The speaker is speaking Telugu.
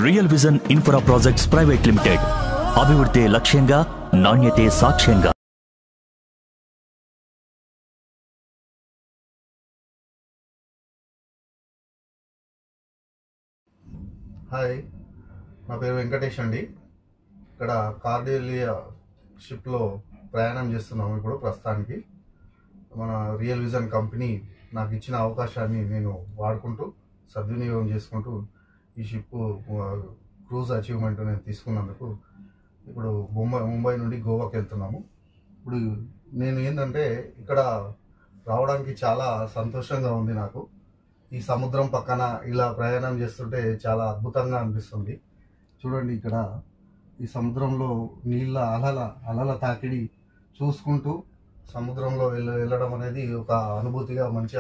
Real vision infra projects private limited. అభివృద్ధి లక్ష్యంగా, నాణ్యతే సాక్ష్యంగా. హాయ్, నా పేరు వెంకటేష్ అండి. ఇక్కడ కార్డిలియా షిప్లో ప్రయాణం చేస్తున్నాము. ఇప్పుడు ప్రస్తుతానికి మన రియల్ విజన్ కంపెనీ నాకు ఇచ్చిన అవకాశాన్ని నేను వాడుకుంటూ సద్వినియోగం చేసుకుంటూ ఈ షిప్ క్రూజ్ అచీవ్మెంట్ నేను తీసుకున్నందుకు ఇప్పుడు ముంబై నుండి గోవాకి వెళ్తున్నాము. ఇప్పుడు నేను ఏంటంటే ఇక్కడ రావడానికి చాలా సంతోషంగా ఉంది. నాకు ఈ సముద్రం పక్కన ఇలా ప్రయాణం చేస్తుంటే చాలా అద్భుతంగా అనిపిస్తుంది. చూడండి, ఇక్కడ ఈ సముద్రంలో నీళ్ళ అలల తాకిడి చూసుకుంటూ సముద్రంలో వెళ్ళడం అనేది ఒక అనుభూతిగా మంచి